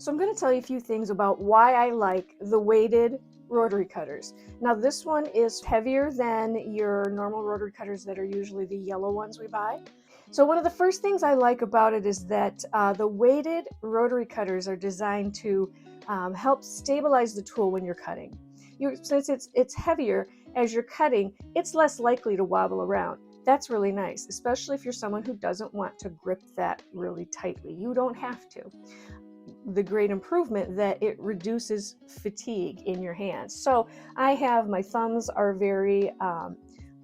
So I'm going to tell you a few things about why I like the weighted rotary cutters. Now this one is heavier than your normal rotary cutters that are usually the yellow ones we buy. So one of the first things I like about it is that the weighted rotary cutters are designed to help stabilize the tool when you're cutting. Since it's heavier, as you're cutting, it's less likely to wobble around. That's really nice, especially if you're someone who doesn't want to grip that really tightly. You don't have to. The great improvement that it reduces fatigue in your hands. So my thumbs are very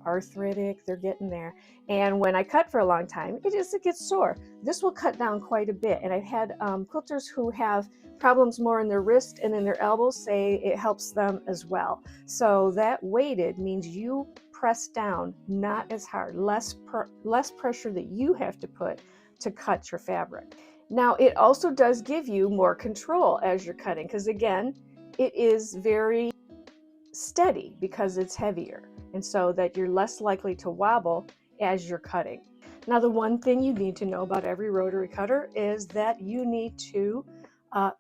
arthritic, they're getting there. And when I cut for a long time, it gets sore. This will cut down quite a bit. And I've had quilters who have problems more in their wrist and in their elbows say it helps them as well. So that weighted means you press down not as hard, less pressure that you have to put to cut your fabric. Now it also does give you more control as you're cutting, because again, it is very steady because it's heavier, and so that you're less likely to wobble as you're cutting. Now the one thing you need to know about every rotary cutter is that you need to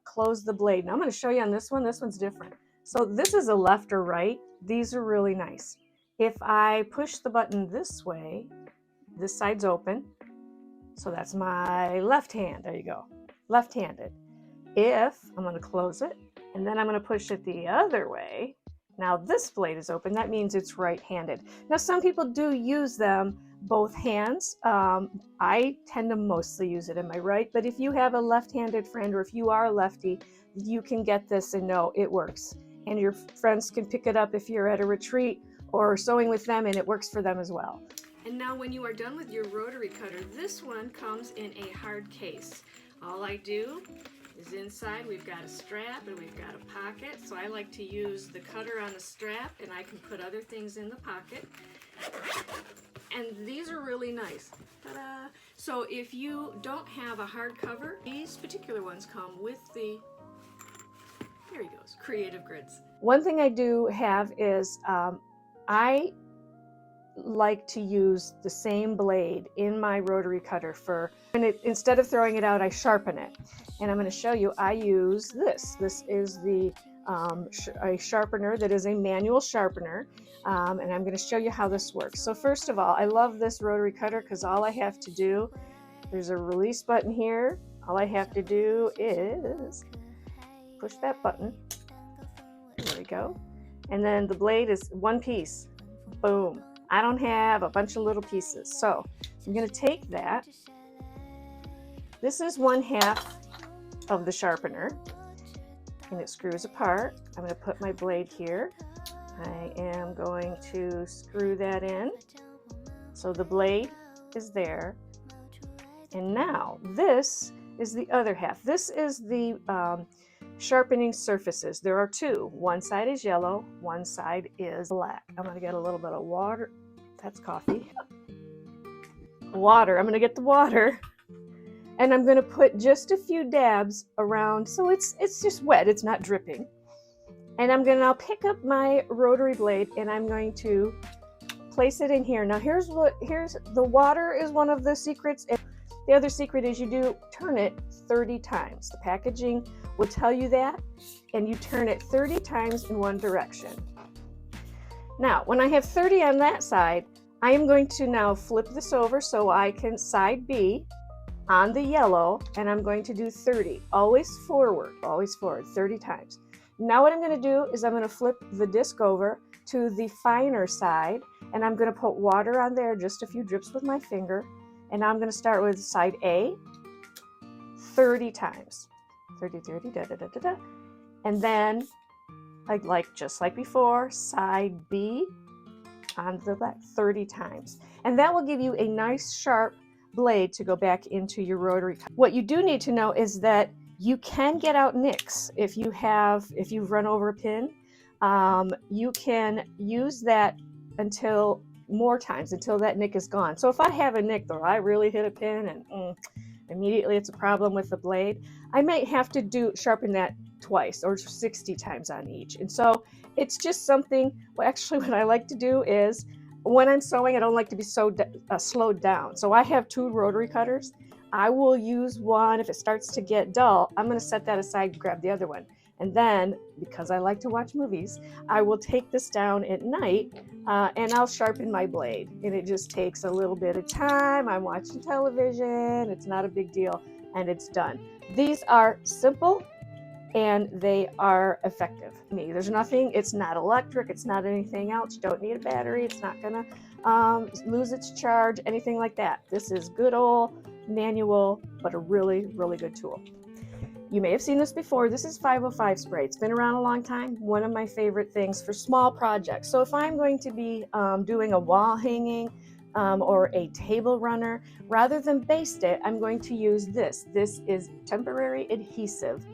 close the blade. Now I'm going to show you on this one. This one's different. So this is a left or right. These are really nice. If I push the button this way, this side's open. So that's my left hand. There you go. Left-handed. If I'm going to close it and then I'm going to push it the other way, now this blade is open. That means it's right-handed. Now some people do use them both hands. I tend to mostly use it in my right, but if you have a left-handed friend or if you are a lefty, you can get this and know it works. And your friends can pick it up if you're at a retreat or sewing with them, and it works for them as well. And now when you are done with your rotary cutter, this one comes in a hard case. All I do is inside we've got a strap and we've got a pocket. So I like to use the cutter on the strap, and I can put other things in the pocket. And these are really nice. Ta-da! So if you don't have a hard cover, these particular ones come with the, there he goes, creative grids. One thing I do have is I like to use the same blade in my rotary cutter instead of throwing it out, I sharpen it. And I'm going to show you, I use this. This is a sharpener that is a manual sharpener. And I'm going to show you how this works. So first of all, I love this rotary cutter because all I have to do, there's a release button here. All I have to do is push that button. There we go. And then the blade is one piece. Boom. I don't have a bunch of little pieces. So I'm going to take that. This is 1/2 of the sharpener, and it screws apart. I'm going to put my blade here. I am going to screw that in. So the blade is there. And now this is the other half. This is the sharpening surfaces. There are two. One side is yellow, one side is black. I'm going to get a little bit of water. That's coffee. Water. I'm going to get the water, and I'm going to put just a few dabs around so it's just wet. It's not dripping. And I'm going to now pick up my rotary blade and I'm going to place it in here. Now here's the water is one of the secrets. And the other secret is you do turn it 30 times. The packaging will tell you that, and you turn it 30 times in one direction. Now, when I have 30 on that side, I am going to now flip this over so I can side B on the yellow, and I'm going to do 30. Always forward, 30 times. Now what I'm going to do is I'm going to flip the disc over to the finer side, and I'm going to put water on there, just a few drips with my finger. And now I'm going to start with side A 30 times. 30, 30, da, da, da, da, da. And then, just like before, side B on the left 30 times. And that will give you a nice sharp blade to go back into your rotary cutter. What you do need to know is that you can get out nicks if you've run over a pin. You can use that until that nick is gone. So if I have a nick though, I really hit a pin and immediately it's a problem with the blade, I might have to sharpen that twice or 60 times on each. And so it's just something, actually what I like to do is when I'm sewing, I don't like to be so slowed down. So I have two rotary cutters. I will use one. If it starts to get dull, I'm going to set that aside and grab the other one. And then, because I like to watch movies, I will take this down at night and I'll sharpen my blade. And it just takes a little bit of time. I'm watching television, it's not a big deal, and it's done. These are simple and they are effective. There's nothing, it's not electric, it's not anything else. You don't need a battery, it's not gonna lose its charge, anything like that. This is good old manual, but a really, really good tool. You may have seen this before. This is 505 spray. It's been around a long time. One of my favorite things for small projects. So if I'm going to be doing a wall hanging or a table runner, rather than baste it, I'm going to use this. This is temporary adhesive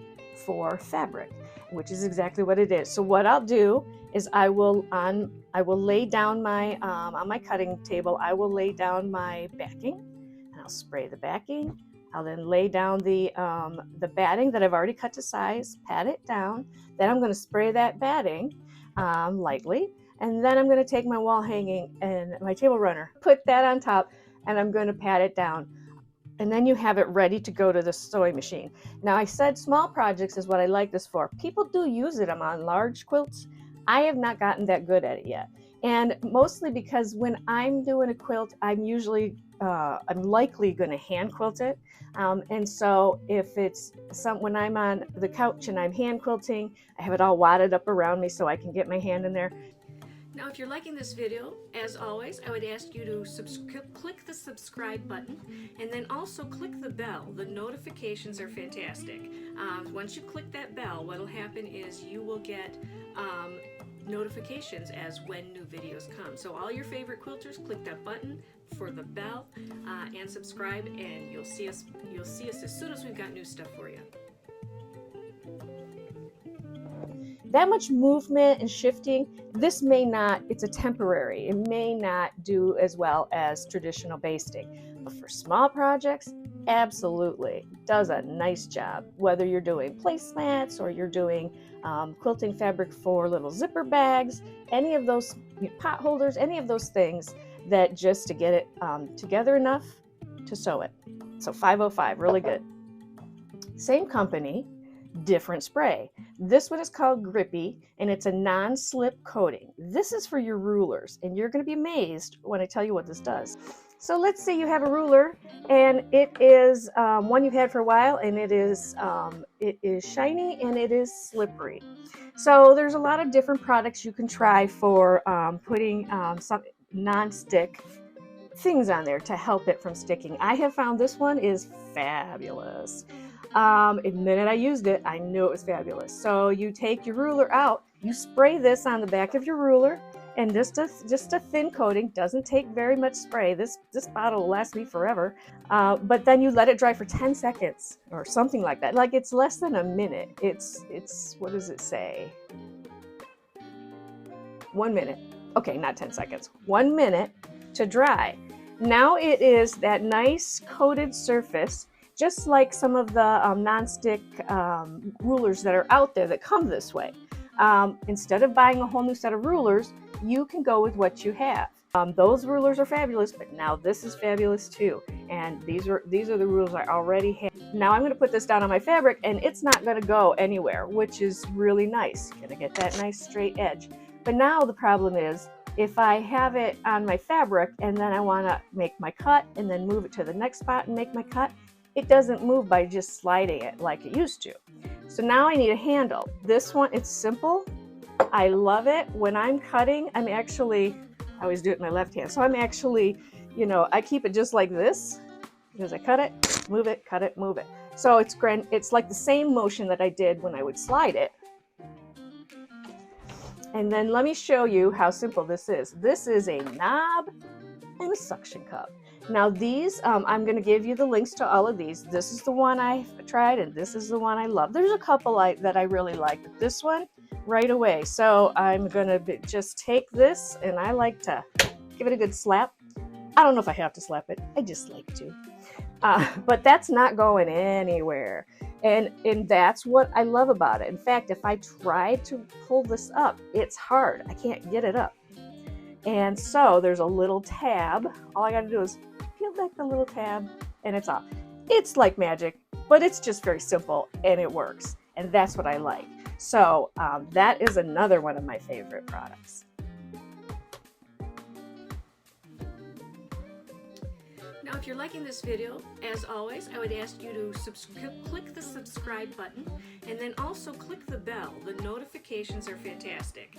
for fabric, which is exactly what it is. So what I'll do is I will lay down my on my cutting table, I will lay down my backing and I'll spray the backing. I'll then lay down the batting that I've already cut to size, pat it down. Then I'm going to spray that batting lightly, and then I'm going to take my wall hanging and my table runner, put that on top, and I'm going to pat it down. And then you have it ready to go to the sewing machine. Now, I said small projects is what I like this for. People do use it on large quilts. I have not gotten that good at it yet. And mostly because when I'm doing a quilt, I'm likely going to hand quilt it. And so if it's when I'm on the couch and I'm hand quilting, I have it all wadded up around me so I can get my hand in there. Now, if you're liking this video, as always, I would ask you to click the subscribe button and then also click the bell. The notifications are fantastic. Once you click that bell, what will happen is you will get notifications as when new videos come. So all your favorite quilters, click that button for the bell and subscribe, and you'll see us as soon as we've got new stuff for you. That much movement and shifting, this may not, it's a temporary, it may not do as well as traditional basting. But for small projects, absolutely does a nice job. Whether you're doing placemats or you're doing quilting fabric for little zipper bags, any of those pot holders, any of those things that just to get it together enough to sew it. So 505, really good. Same company, different spray. This one is called Grippy, and it's a non-slip coating. This is for your rulers, and you're going to be amazed when I tell you what this does. So let's say you have a ruler, and it is one you've had for a while, and it is shiny and it is slippery. So there's a lot of different products you can try for putting some non-stick things on there to help it from sticking. I have found this one is fabulous. The minute I used it, I knew it was fabulous. So you take your ruler out, you spray this on the back of your ruler, and just a thin coating, doesn't take very much spray. This bottle will last me forever. But then you let it dry for 10 seconds or something like that. Like it's less than a minute. It's what does it say? 1 minute. Okay, not 10 seconds. 1 minute to dry. Now it is that nice coated surface, just like some of the non-stick rulers that are out there that come this way. Instead of buying a whole new set of rulers, you can go with what you have. Those rulers are fabulous, but now this is fabulous too. And these are the rulers I already have. Now I'm going to put this down on my fabric, and it's not going to go anywhere, which is really nice. Going to get that nice straight edge. But now the problem is, if I have it on my fabric and then I want to make my cut and then move it to the next spot and make my cut, it doesn't move by just sliding it like it used to. So now I need a handle. This one, it's simple. I love it. When I'm cutting, I always do it in my left hand. So I'm actually, I keep it just like this because I cut it, move it, cut it, move it. So it's like the same motion that I did when I would slide it. And then let me show you how simple this is. This is a knob and a suction cup. Now these, I'm going to give you the links to all of these. This is the one I've tried, and this is the one I love. There's a couple that I really like, but this one right away. So I'm going to just take this, and I like to give it a good slap. I don't know if I have to slap it. I just like to. But that's not going anywhere. And that's what I love about it. In fact, if I try to pull this up, it's hard. I can't get it up. And so there's a little tab. All I got to do is peel back the little tab, and it's off. It's like magic, but it's just very simple and it works. And that's what I like. So that is another one of my favorite products. Now, if you're liking this video, as always, I would ask you to click the subscribe button and then also click the bell. The notifications are fantastic.